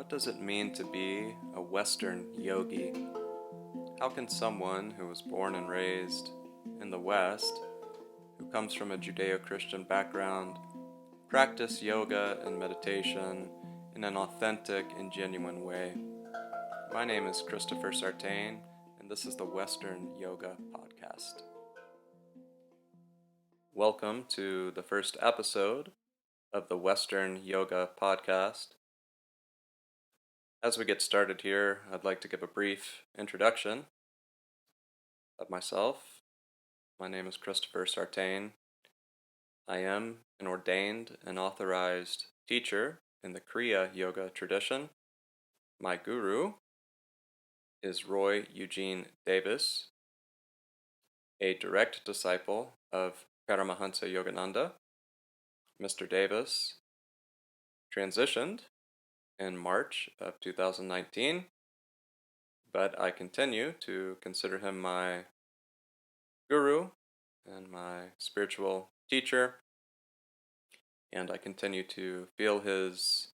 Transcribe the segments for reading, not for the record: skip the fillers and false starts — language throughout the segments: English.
What does it mean to be a Western yogi? How can someone who was born and raised in the West, who comes from a Judeo-Christian background, practice yoga and meditation in an authentic and genuine way? My name is Christopher Sartain, and this is the Western Yoga Podcast. Welcome to the first episode of the Western Yoga Podcast. As we get started here, I'd like to give a brief introduction of myself. My name is Christopher Sartain. I am an ordained and authorized teacher in the Kriya Yoga tradition. My guru is Roy Eugene Davis, a direct disciple of Paramahansa Yogananda. Mr. Davis transitioned in March of 2019, but I continue to consider him my guru and my spiritual teacher, and I continue to feel his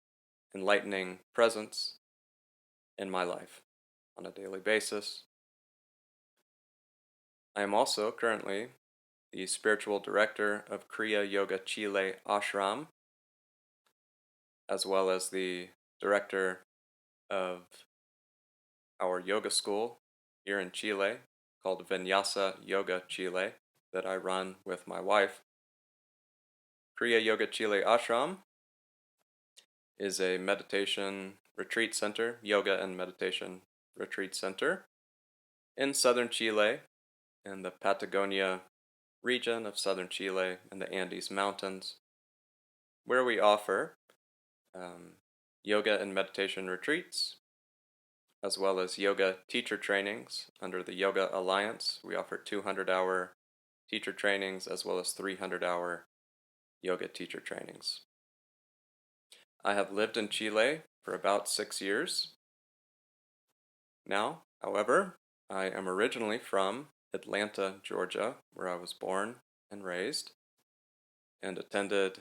enlightening presence in my life on a daily basis. I am also currently the spiritual director of Kriya Yoga Chile Ashram, as well as the director of our yoga school here in Chile called Vinyasa Yoga Chile that I run with my wife. Kriya Yoga Chile Ashram is a meditation retreat center, yoga and meditation retreat center in southern Chile, in the Patagonia region of southern Chile in the Andes Mountains, where we offer yoga and meditation retreats, as well as yoga teacher trainings under the Yoga Alliance. We offer 200-hour teacher trainings as well as 300-hour yoga teacher trainings. I have lived in Chile for about 6 years now. However, I am originally from Atlanta, Georgia, where I was born and raised, and attended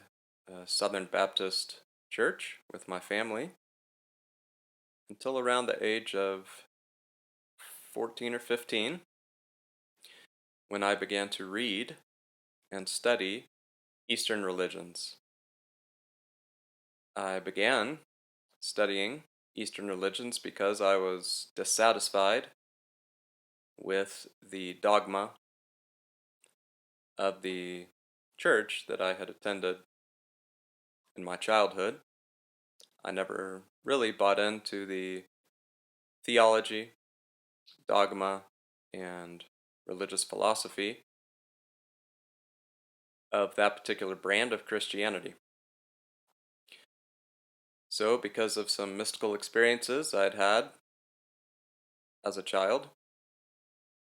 a Southern Baptist church with my family until around the age of 14 or 15, when I began to read and study Eastern religions. I began studying Eastern religions because I was dissatisfied with the dogma of the church that I had attended in my childhood. I never really bought into the theology, dogma, and religious philosophy of that particular brand of Christianity. So, because of some mystical experiences I'd had as a child,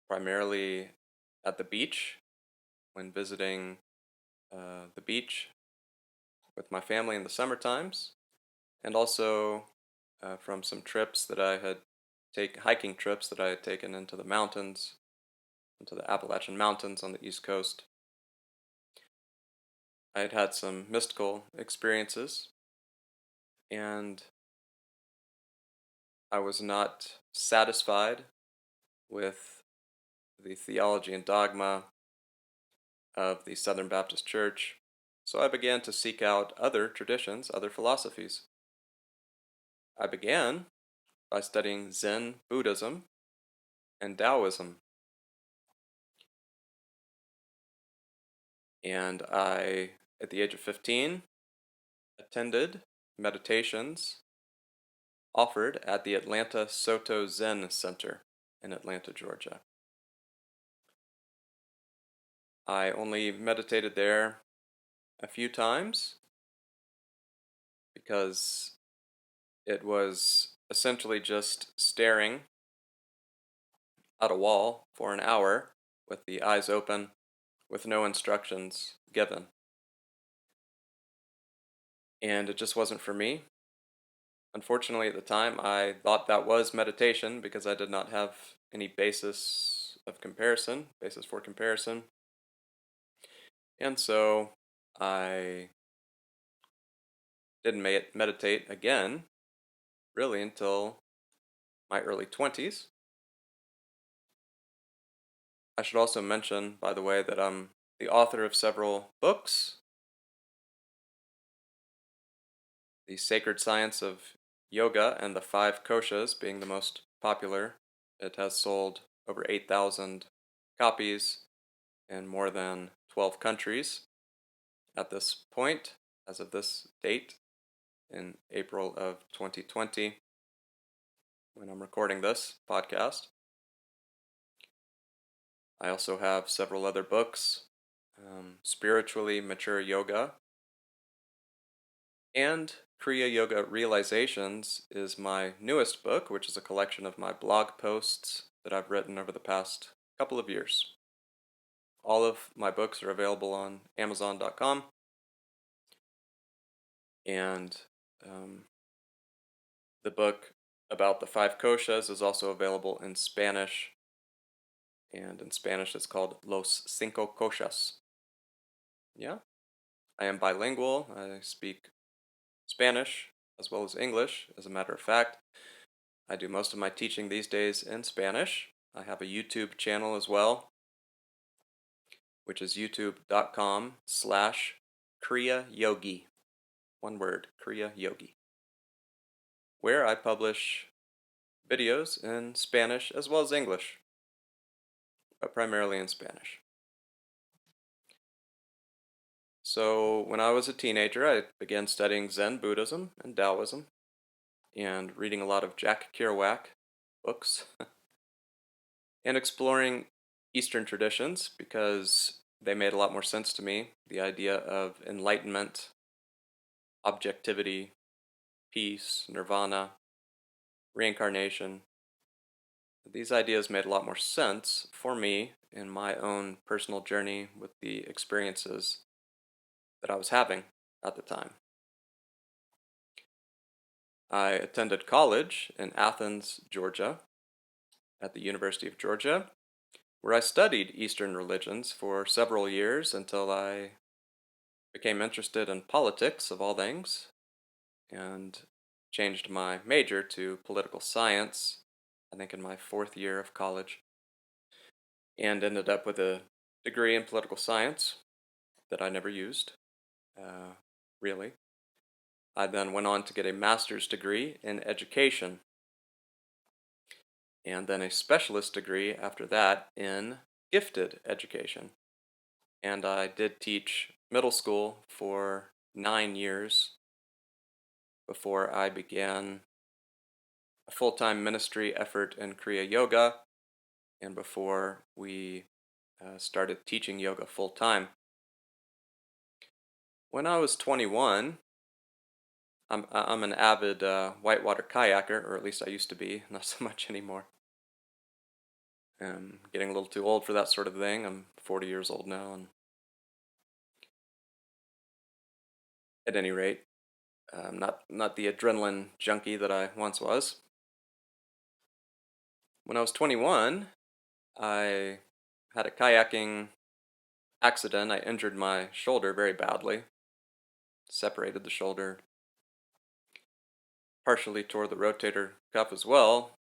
primarily at the beach, when visiting the beach with my family in the summer times, and also from some trips that I had hiking trips that I had taken into the mountains, into the Appalachian Mountains on the East Coast. I had had some mystical experiences, and I was not satisfied with the theology and dogma of the Southern Baptist Church, so I began to seek out other traditions, other philosophies. I began by studying Zen Buddhism and Taoism, and I, at the age of 15, attended meditations offered at the Atlanta Soto Zen Center in Atlanta, Georgia. I only meditated there a few times because it was essentially just staring at a wall for an hour with the eyes open, with no instructions given. And it just wasn't for me. Unfortunately, at the time, I thought that was meditation because I did not have any basis for comparison. And so I didn't meditate again, really until my early 20s. I should also mention, by the way, that I'm the author of several books. The Sacred Science of Yoga and the Five Koshas being the most popular. It has sold over 8,000 copies in more than 12 countries at this point, as of this date, in April of 2020, when I'm recording this podcast. I also have several other books, Spiritually Mature Yoga, and Kriya Yoga Realizations is my newest book, which is a collection of my blog posts that I've written over the past couple of years. All of my books are available on Amazon.com, and the book about the five koshas is also available in Spanish, and in Spanish it's called Los Cinco Koshas. Yeah, I am bilingual. I speak Spanish as well as English, as a matter of fact. I do most of my teaching these days in Spanish. I have a YouTube channel as well, which is youtube.com/Kriya Yogi. One word, Kriya Yogi, where I publish videos in Spanish as well as English, but primarily in Spanish. So when I was a teenager, I began studying Zen Buddhism and Taoism and reading a lot of Jack Kerouac books and exploring Eastern traditions because they made a lot more sense to me. The idea of enlightenment, objectivity, peace, nirvana, reincarnation. These ideas made a lot more sense for me in my own personal journey with the experiences that I was having at the time. I attended college in Athens, Georgia, at the University of Georgia, where I studied Eastern religions for several years until I became interested in politics, of all things, and changed my major to political science, I think in my fourth year of college, and ended up with a degree in political science that I never used, uh, really. I then went on to get a master's degree in education, and then a specialist degree after that in gifted education. And I did teach middle school for 9 years before I began a full-time ministry effort in Kriya Yoga and before we started teaching yoga full-time. When I was 21, I'm an avid whitewater kayaker, or at least I used to be, not so much anymore. Getting a little too old for that sort of thing. I'm 40 years old now, and at any rate, not the adrenaline junkie that I once was. When I was 21, I had a kayaking accident. I injured my shoulder very badly, separated the shoulder, partially tore the rotator cuff as well,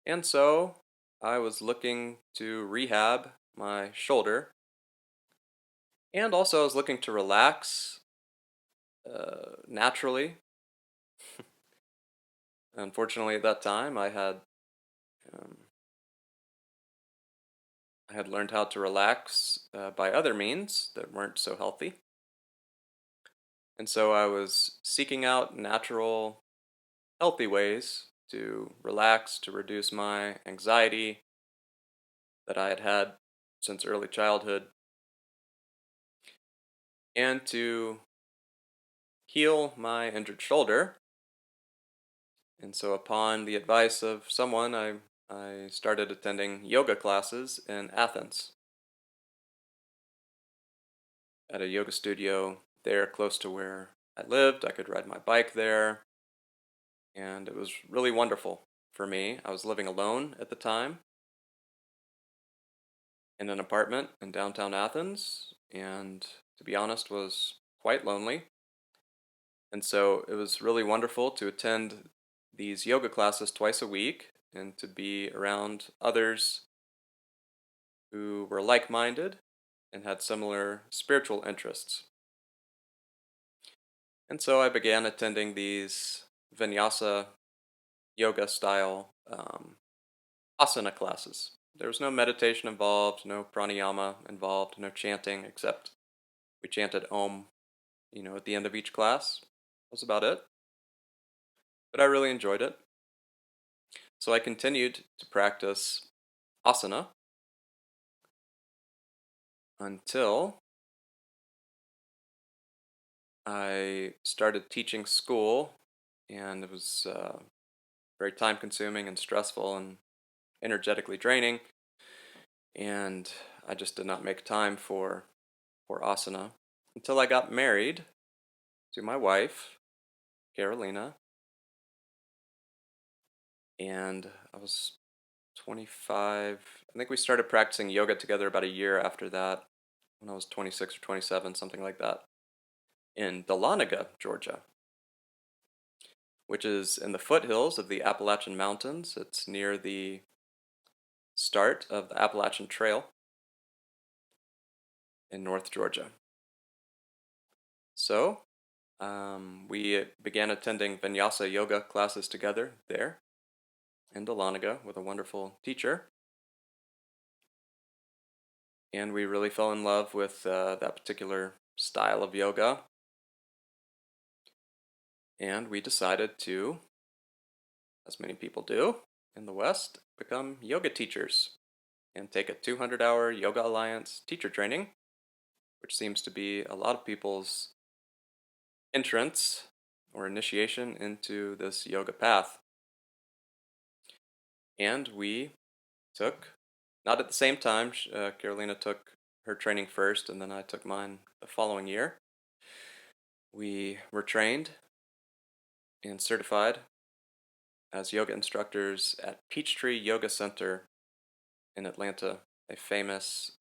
and so I was looking to rehab my shoulder, and also I was looking to relax naturally. Unfortunately, at that time, um, I had learned how to relax by other means that weren't so healthy. And so I was seeking out natural, healthy ways to relax, to reduce my anxiety that I had had since early childhood, and to heal my injured shoulder. And so, upon the advice of someone, I started attending yoga classes in Athens at a yoga studio there close to where I lived. I could ride my bike there, and it was really wonderful for me. I was living alone at the time in an apartment in downtown Athens, and to be honest, was quite lonely. And so it was really wonderful to attend these yoga classes twice a week and to be around others who were like minded and had similar spiritual interests. And so I began attending these vinyasa yoga style asana classes. There was no meditation involved, no pranayama involved, no chanting, except we chanted Om, at the end of each class. That was about it. But I really enjoyed it. So I continued to practice asana until I started teaching school, and it was very time consuming and stressful and energetically draining. And I just did not make time for asana until I got married to my wife, Carolina, and I was 25. I think we started practicing yoga together about a year after that, when I was 26 or 27, something like that, in Dahlonega, Georgia, which is in the foothills of the Appalachian Mountains. It's near the start of the Appalachian Trail in North Georgia. So, we began attending Vinyasa yoga classes together there in Dahlonega with a wonderful teacher. And we really fell in love with that particular style of yoga. And we decided to, as many people do in the West, become yoga teachers and take a 200-hour Yoga Alliance teacher training, which seems to be a lot of people's entrance or initiation into this yoga path. And we took, not at the same time, Carolina took her training first, and then I took mine the following year. We were trained and certified as yoga instructors at Peachtree Yoga Center in Atlanta, a famous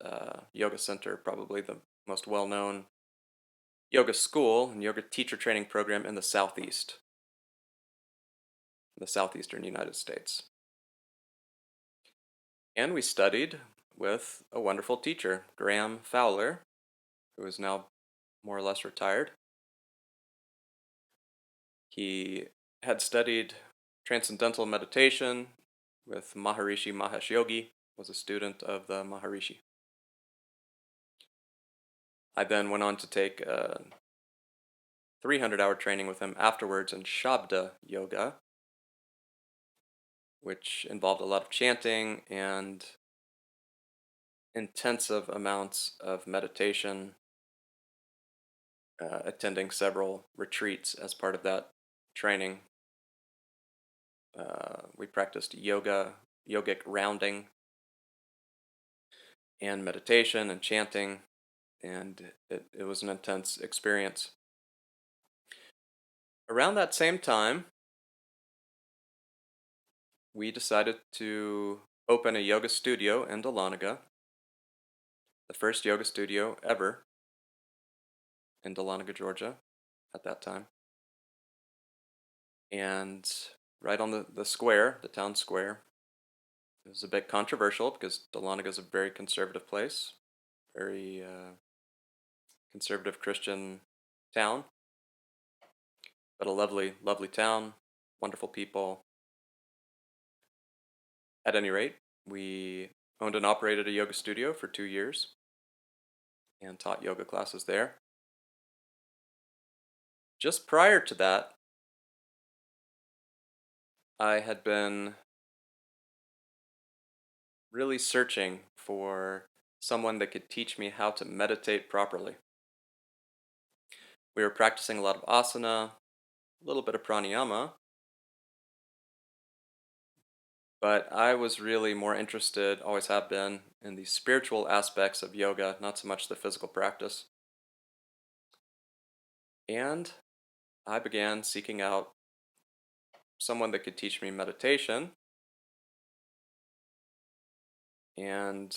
yoga center, probably the most well-known yoga school and yoga teacher training program in the southeastern United States. And we studied with a wonderful teacher, Graham Fowler, who is now more or less retired. He had studied transcendental meditation with Maharishi Mahesh Yogi, was a student of the Maharishi. I then went on to take a 300-hour training with him afterwards in Shabda Yoga, which involved a lot of chanting and intensive amounts of meditation, attending several retreats as part of that training. We practiced yogic rounding, and meditation and chanting, and it was an intense experience. Around that same time, we decided to open a yoga studio in Dahlonega, the first yoga studio ever in Dahlonega, Georgia at that time. And right on the square, the town square. It was a bit controversial because Dahlonega is a very conservative place, very conservative Christian town, but a lovely, lovely town, wonderful people. At any rate, we owned and operated a yoga studio for 2 years and taught yoga classes there. Just prior to that, I had been really searching for someone that could teach me how to meditate properly. We were practicing a lot of asana, a little bit of pranayama, but I was really more interested, always have been, in the spiritual aspects of yoga, not so much the physical practice. And I began seeking out someone that could teach me meditation. And,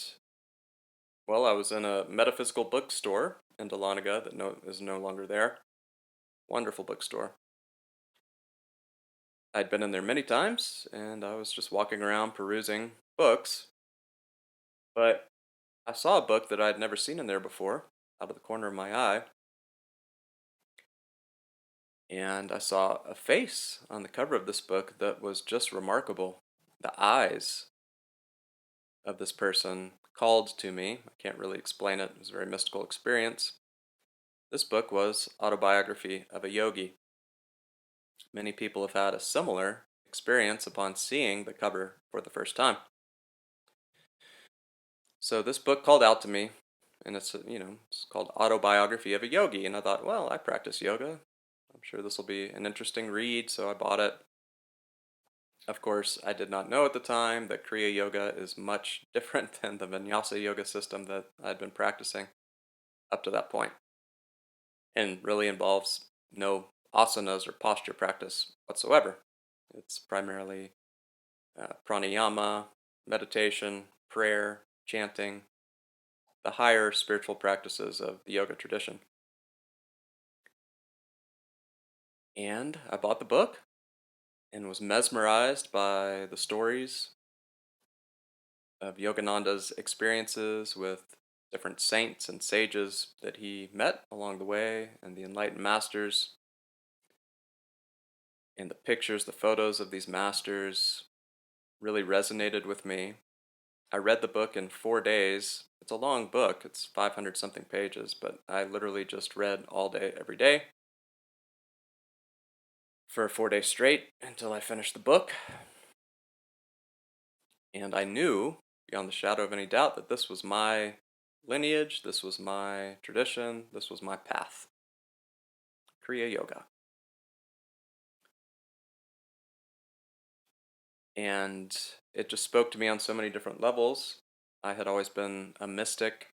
well, I was in a metaphysical bookstore in Dahlonega that is no longer there. Wonderful bookstore. I'd been in there many times, and I was just walking around perusing books, but I saw a book that I'd never seen in there before out of the corner of my eye, and I saw a face on the cover of this book that was just remarkable. The eyes of this person called to me. I can't really explain it, it was a very mystical experience. This book was Autobiography of a Yogi. Many people have had a similar experience upon seeing the cover for the first time. So this book called out to me, and it's called Autobiography of a Yogi, and I thought, well, I practice yoga. I'm sure this will be an interesting read, so I bought it. Of course, I did not know at the time that Kriya Yoga is much different than the Vinyasa yoga system that I'd been practicing up to that point, and really involves no asanas or posture practice whatsoever. It's primarily pranayama, meditation, prayer, chanting, the higher spiritual practices of the yoga tradition. And I bought the book and was mesmerized by the stories of Yogananda's experiences with different saints and sages that he met along the way, and the enlightened masters, and the pictures, the photos of these masters really resonated with me. I read the book in 4 days. It's a long book, it's 500 something pages, but I literally just read all day, every day for 4 days straight until I finished the book. And I knew, beyond the shadow of any doubt, that this was my lineage, this was my tradition, this was my path. Kriya Yoga. And it just spoke to me on so many different levels. I had always been a mystic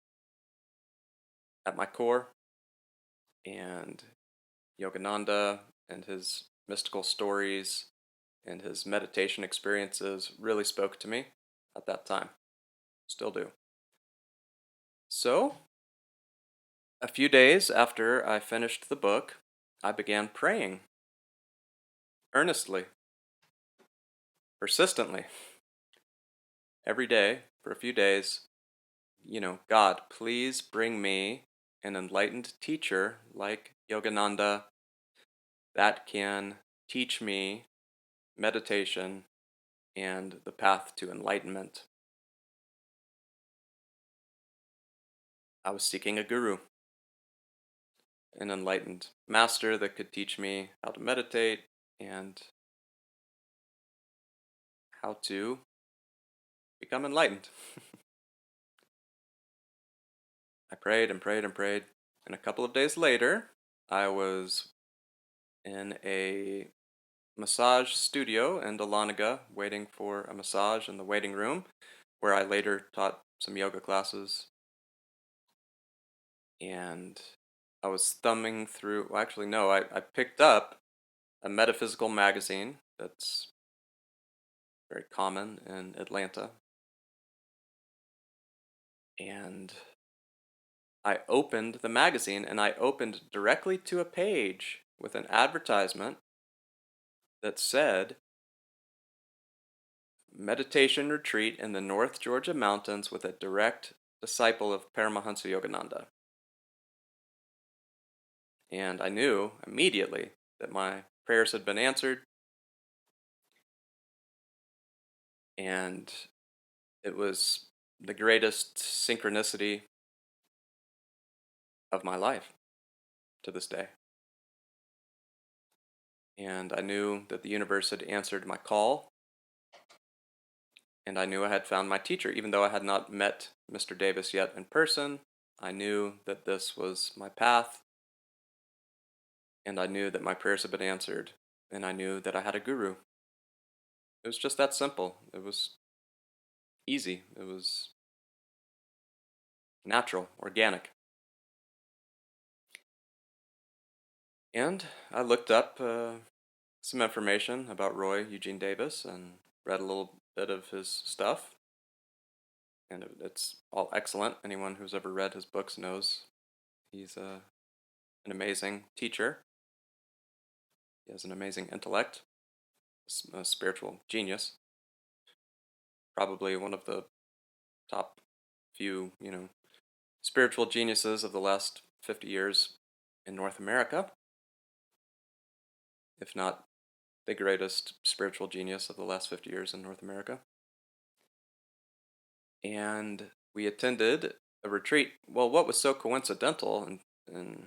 at my core, and Yogananda and his mystical stories and his meditation experiences really spoke to me at that time. Still do. So, a few days after I finished the book, I began praying earnestly, persistently, every day for a few days. God, please bring me an enlightened teacher like Yogananda that can teach me meditation and the path to enlightenment. I was seeking a guru, an enlightened master that could teach me how to meditate and how to become enlightened. I prayed and prayed and prayed, and a couple of days later, I was in a massage studio in Dahlonega waiting for a massage in the waiting room, where I later taught some yoga classes. And I was thumbing through, well, actually, no, I picked up a metaphysical magazine that's very common in Atlanta. And I opened the magazine and I opened directly to a page with an advertisement that said meditation retreat in the North Georgia mountains with a direct disciple of Paramahansa Yogananda. And I knew immediately that my prayers had been answered, and it was the greatest synchronicity of my life to this day. And I knew that the universe had answered my call, and I knew I had found my teacher. Even though I had not met Mr. Davis yet in person, I knew that this was my path, and I knew that my prayers had been answered, and I knew that I had a guru. It was just that simple. It was easy. It was natural, organic. And I looked up some information about Roy Eugene Davis and read a little bit of his stuff. And it's all excellent. Anyone who's ever read his books knows he's an amazing teacher. He has an amazing intellect. a spiritual genius, probably one of the top few, spiritual geniuses of the last 50 years in North America, if not the greatest spiritual genius of the last 50 years in North America. And we attended a retreat. Well, what was so coincidental and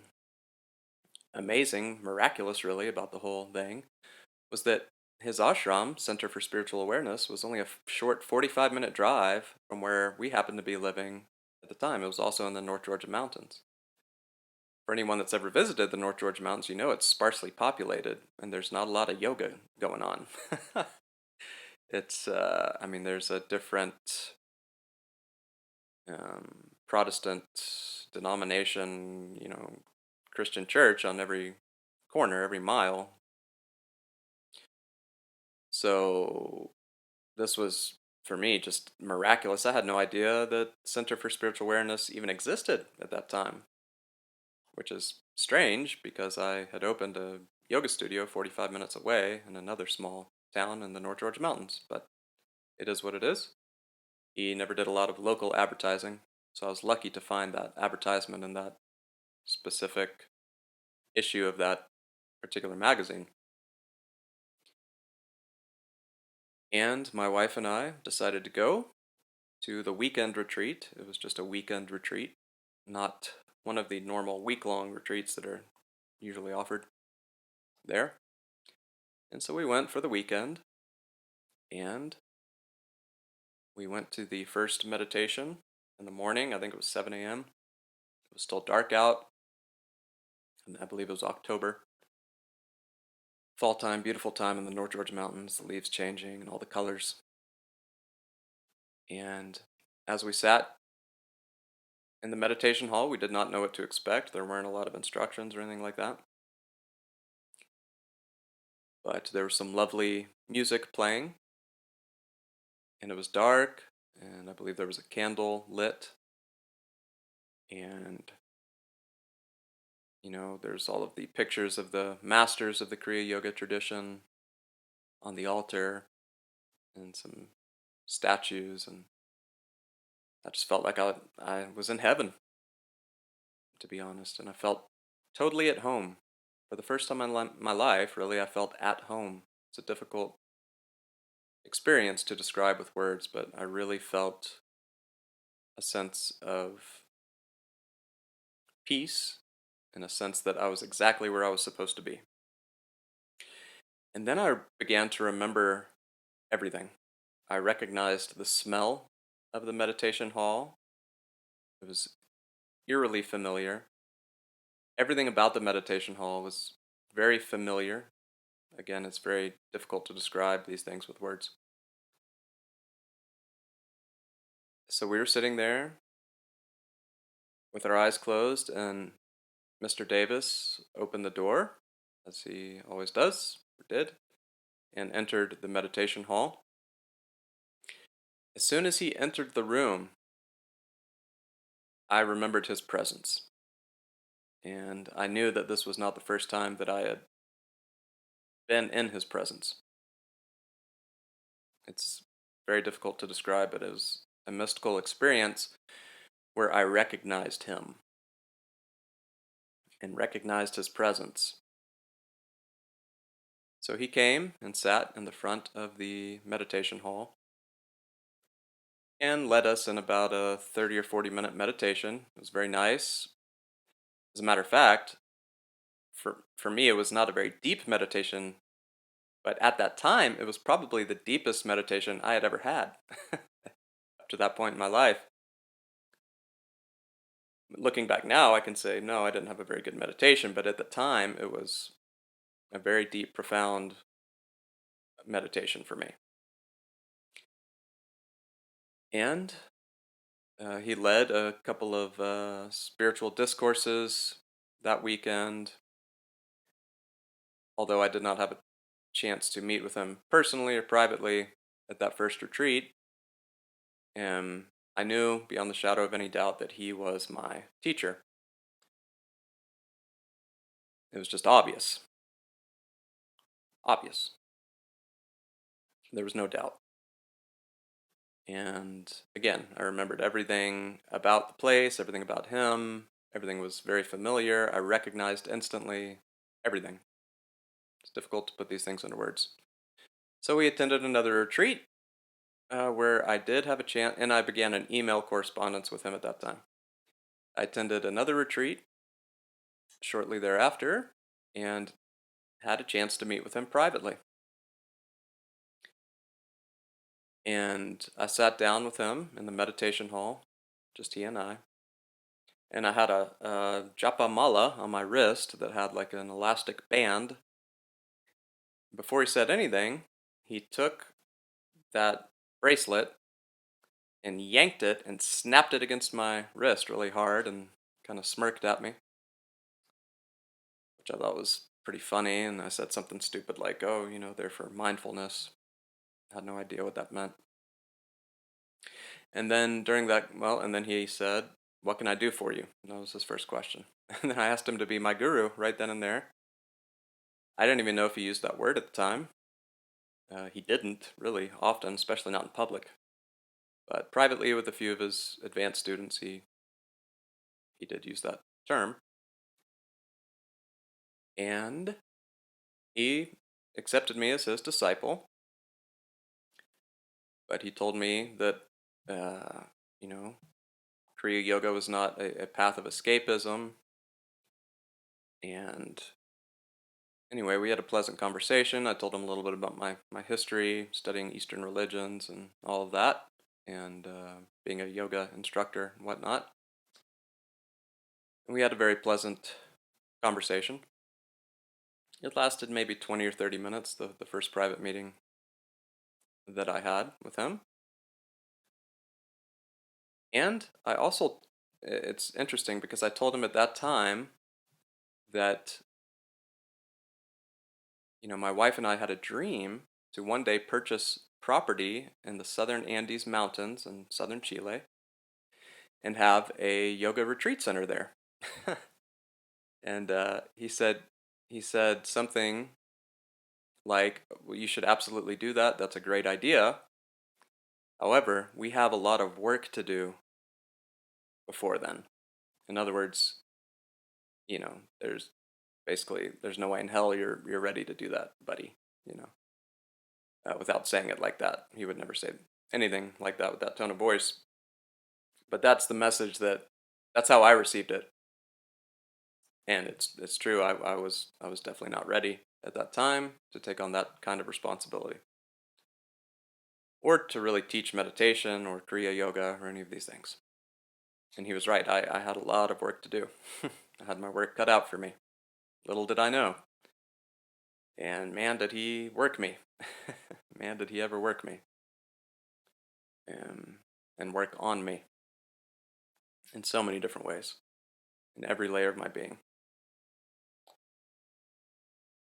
amazing, miraculous really, about the whole thing was that his ashram, Center for Spiritual Awareness, was only a short 45-minute drive from where we happened to be living at the time. It was also in the North Georgia mountains. For anyone that's ever visited the North Georgia mountains, you know it's sparsely populated and there's not a lot of yoga going on. I mean, there's a different Protestant denomination, Christian church on every corner, every mile. So this was, for me, just miraculous. I had no idea that Center for Spiritual Awareness even existed at that time, which is strange because I had opened a yoga studio 45 minutes away in another small town in the North Georgia mountains. But it is what it is. He never did a lot of local advertising, so I was lucky to find that advertisement in that specific issue of that particular magazine. And my wife and I decided to go to the weekend retreat. It was just a weekend retreat, not one of the normal week-long retreats that are usually offered there. And so we went for the weekend, and we went to the first meditation in the morning. I think it was 7 a.m. It was still dark out, and I believe it was October. Fall time, beautiful time in the North Georgia mountains, the leaves changing and all the colors. And as we sat in the meditation hall, we did not know what to expect. There weren't a lot of instructions or anything like that. But there was some lovely music playing, and it was dark, and I believe there was a candle lit, and there's all of the pictures of the masters of the Kriya Yoga tradition on the altar, and some statues, and I just felt like I was in heaven, to be honest, and I felt totally at home. For the first time in my life, really, I felt at home. It's a difficult experience to describe with words, but I really felt a sense of peace, in a sense that I was exactly where I was supposed to be. And then I began to remember everything. I recognized the smell of the meditation hall. It was eerily familiar. Everything about the meditation hall was very familiar. Again, it's very difficult to describe these things with words. So we were sitting there with our eyes closed, and Mr. Davis opened the door, as he always does, or did, and entered the meditation hall. As soon as he entered the room, I remembered his presence. And I knew that this was not the first time that I had been in his presence. It's very difficult to describe, but it was a mystical experience where I recognized him and recognized his presence. So he came and sat in the front of the meditation hall and led us in about a 30 or 40-minute meditation. It was very nice. As a matter of fact, for me, it was not a very deep meditation, but at that time, it was probably the deepest meditation I had ever had up to that point in my life. Looking back now, I can say, no, I didn't have a very good meditation, but at the time, it was a very deep, profound meditation for me. And he led a couple of spiritual discourses that weekend, although I did not have a chance to meet with him personally or privately at that first retreat. I knew beyond the shadow of any doubt that he was my teacher. It was just obvious. Obvious. There was no doubt. And again, I remembered everything about the place, everything about him. Everything was very familiar. I recognized instantly everything. It's difficult to put these things into words. So we attended another retreat where I did have a chance, and I began an email correspondence with him at that time. I attended another retreat shortly thereafter and had a chance to meet with him privately. And I sat down with him in the meditation hall, just he and I. And I had a japa mala on my wrist that had like an elastic band. Before he said anything, he took that bracelet and yanked it and snapped it against my wrist really hard and kind of smirked at me, which I thought was pretty funny. And I said something stupid like, oh, they're for mindfulness. I had no idea what that meant. And then and then he said, what can I do for you? And that was his first question. And then I asked him to be my guru right then and there. I didn't even know if he used that word at the time. He didn't really often, especially not in public. But privately with a few of his advanced students, he did use that term. And he accepted me as his disciple. But he told me that, uh, you know, Kriya Yoga was not a path of escapism. And anyway, we had a pleasant conversation. I told him a little bit about my history, studying Eastern religions and all of that, and being a yoga instructor and whatnot. And we had a very pleasant conversation. It lasted maybe 20 or 30 minutes, the first private meeting that I had with him. And it's interesting because I told him at that time that, my wife and I had a dream to one day purchase property in the southern Andes Mountains in southern Chile and have a yoga retreat center there. And he said something like, well, you should absolutely do that. That's a great idea. However, we have a lot of work to do before then. In other words, there's no way in hell you're ready to do that, buddy. You know, without saying it like that, he would never say anything like that with that tone of voice. But that's the message that's how I received it, and it's true. I was definitely not ready at that time to take on that kind of responsibility, or to really teach meditation or Kriya Yoga or any of these things. And he was right. I had a lot of work to do. I had my work cut out for me. Little did I know. And man, did he work me. Man, did he ever work me. And work on me in so many different ways, in every layer of my being.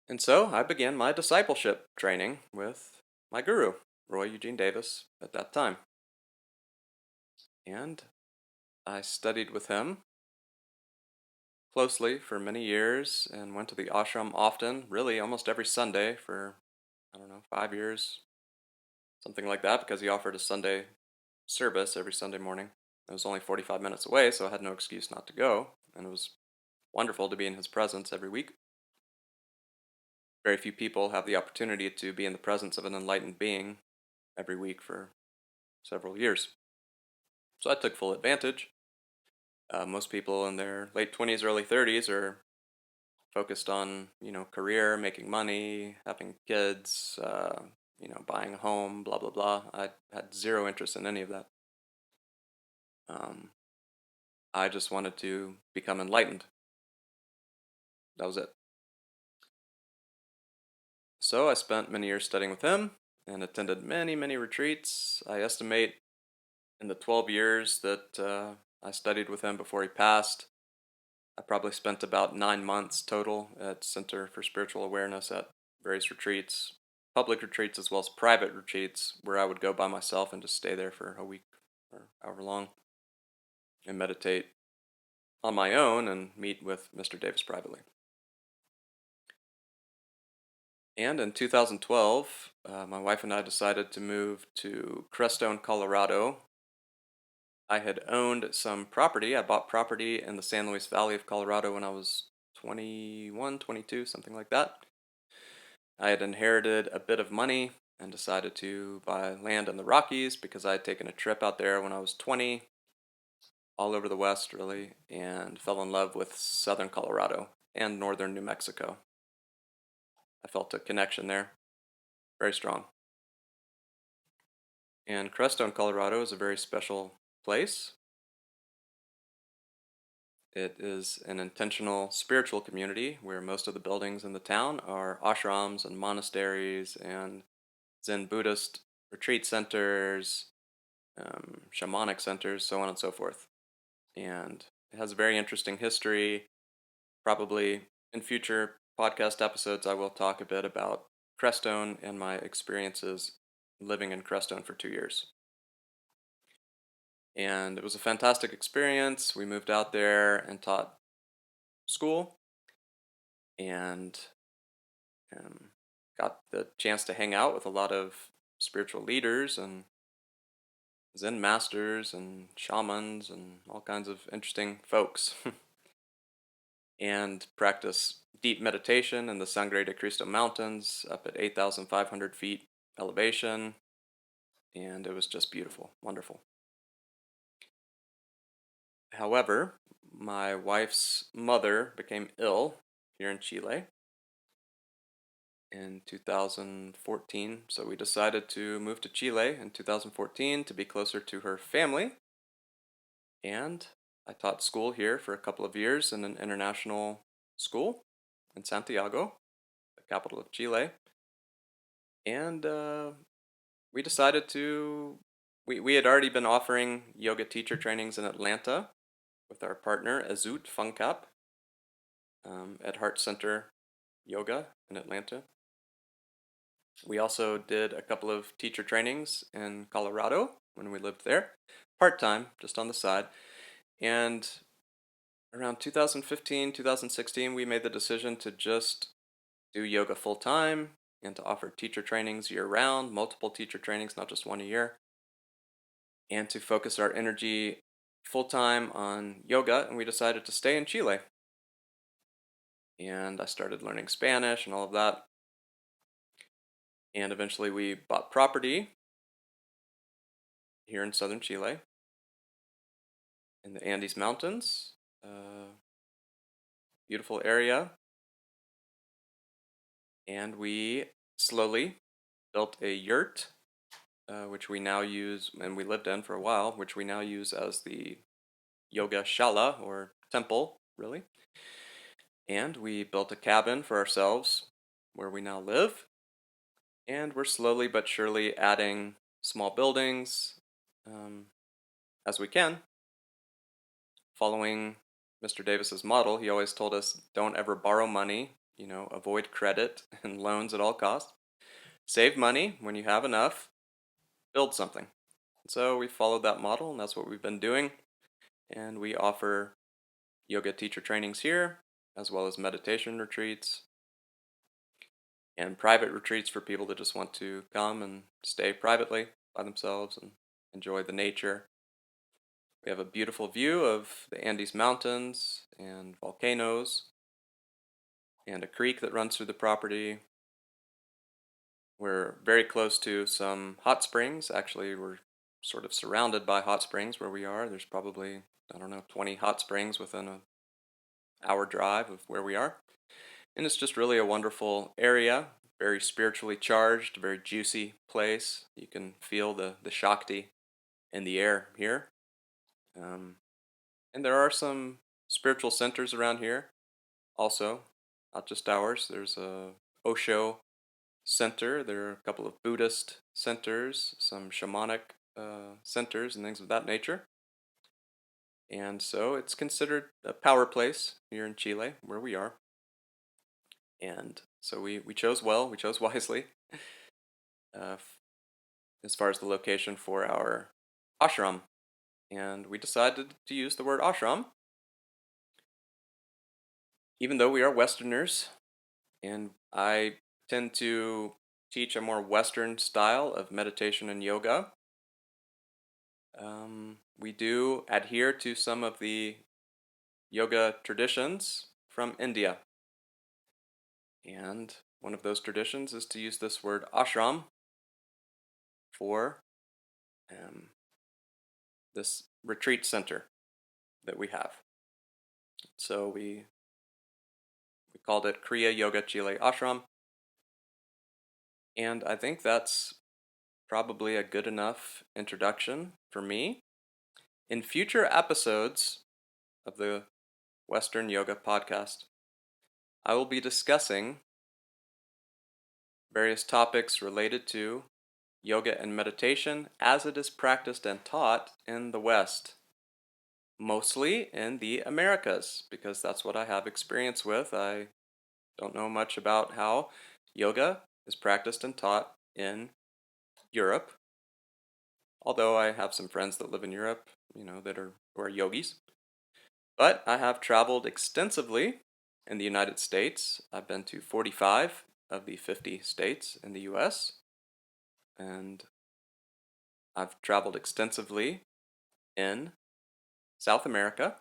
And so I began my discipleship training with my guru, Roy Eugene Davis, at that time. And I studied with him closely for many years and went to the ashram often, really almost every Sunday for, I don't know, 5 years, something like that, because he offered a Sunday service every Sunday morning. It was only 45 minutes away, so I had no excuse not to go, and it was wonderful to be in his presence every week. Very few people have the opportunity to be in the presence of an enlightened being every week for several years. So I took full advantage. Most people in their late 20s, early 30s are focused on, career, making money, having kids, buying a home, blah, blah, blah. I had zero interest in any of that. Um, I just wanted to become enlightened. That was it. So I spent many years studying with him and attended many, many retreats. I estimate in the 12 years that I studied with him before he passed, I probably spent about 9 months total at Center for Spiritual Awareness at various retreats, public retreats as well as private retreats, where I would go by myself and just stay there for a week or however long and meditate on my own and meet with Mr. Davis privately. And in 2012, my wife and I decided to move to Crestone, Colorado. I had owned some property. I bought property in the San Luis Valley of Colorado when I was 21, 22, something like that. I had inherited a bit of money and decided to buy land in the Rockies because I had taken a trip out there when I was 20, all over the West, really, and fell in love with southern Colorado and northern New Mexico. I felt a connection there, very strong. And Crestone, Colorado is a very special place. It is an intentional spiritual community where most of the buildings in the town are ashrams and monasteries and Zen Buddhist retreat centers, shamanic centers, so on and so forth. And it has a very interesting history. Probably in future podcast episodes, I will talk a bit about Crestone and my experiences living in Crestone for 2 years. And it was a fantastic experience. We moved out there and taught school and um, got the chance to hang out with a lot of spiritual leaders and Zen masters and shamans and all kinds of interesting folks and practice deep meditation in the Sangre de Cristo Mountains up at 8,500 feet elevation. And it was just beautiful, wonderful. However, my wife's mother became ill here in Chile in 2014. So we decided to move to Chile in 2014 to be closer to her family. And I taught school here for a couple of years in an international school in Santiago, the capital of Chile. And we decided to, we had already been offering yoga teacher trainings in Atlanta with our partner, Azut Funkap, at Heart Center Yoga in Atlanta. We also did a couple of teacher trainings in Colorado when we lived there, part-time, just on the side. And around 2015, 2016, we made the decision to just do yoga full-time and to offer teacher trainings year-round, multiple teacher trainings, not just one a year, and to focus our energy full-time on yoga. And we decided to stay in Chile. And I started learning Spanish and all of that. And eventually we bought property here in southern Chile in the Andes Mountains. Beautiful area. And we slowly built a yurt, which we now use, and we lived in for a while, which we now use as the yoga shala, or temple, really. And we built a cabin for ourselves where we now live. And we're slowly but surely adding small buildings um, as we can. Following Mr. Davis's model, he always told us don't ever borrow money, avoid credit and loans at all costs. Save money when you have enough, build something. So we followed that model, and that's what we've been doing. And we offer yoga teacher trainings here, as well as meditation retreats and private retreats for people that just want to come and stay privately by themselves and enjoy the nature. We have a beautiful view of the Andes Mountains and volcanoes and a creek that runs through the property. We're very close to some hot springs. Actually, we're sort of surrounded by hot springs where we are. There's probably, I don't know, 20 hot springs within an hour drive of where we are. And it's just really a wonderful area, very spiritually charged, very juicy place. You can feel the Shakti in the air here. And there are some spiritual centers around here also, not just ours. There's a Osho center. There are a couple of Buddhist centers, some shamanic centers, and things of that nature. And so it's considered a power place here in Chile, where we are. And so we chose well, we chose wisely uh, as far as the location for our ashram. And we decided to use the word ashram, even though we are Westerners, and I tend to teach a more Western style of meditation and yoga. We do adhere to some of the yoga traditions from India. And one of those traditions is to use this word ashram for um, this retreat center that we have. So we called it Kriya Yoga Chile Ashram. And I think that's probably a good enough introduction for me. In future episodes of the Western Yoga podcast, I will be discussing various topics related to yoga and meditation as it is practiced and taught in the West, mostly in the Americas, because that's what I have experience with. I don't know much about how yoga is practiced and taught in Europe, although I have some friends that live in Europe, who are yogis. But I have traveled extensively in the United States. I've been to 45 of the 50 states in the US, and I've traveled extensively in South America,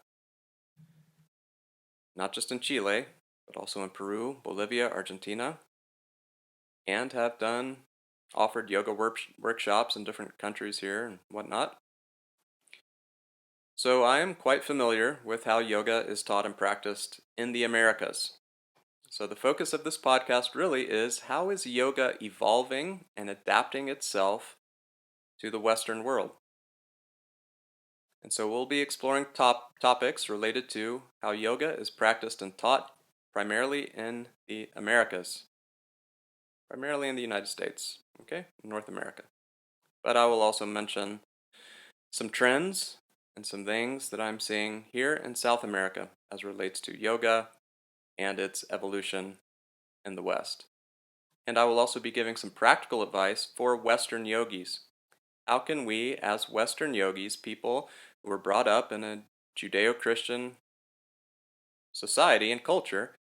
not just in Chile, but also in Peru, Bolivia, Argentina, and have offered yoga workshops in different countries here and whatnot. So I am quite familiar with how yoga is taught and practiced in the Americas. So the focus of this podcast really is how is yoga evolving and adapting itself to the Western world? And so we'll be exploring topics related to how yoga is practiced and taught primarily in the Americas, primarily in the United States, okay, North America. But I will also mention some trends and some things that I'm seeing here in South America as relates to yoga and its evolution in the West. And I will also be giving some practical advice for Western yogis. How can we, as Western yogis, people who were brought up in a Judeo-Christian society and culture,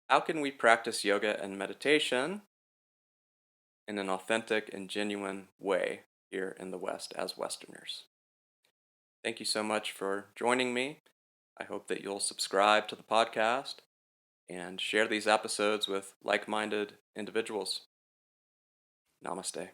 how can we practice yoga and meditation in an authentic and genuine way here in the West as Westerners? Thank you so much for joining me. I hope that you'll subscribe to the podcast and share these episodes with like-minded individuals. Namaste.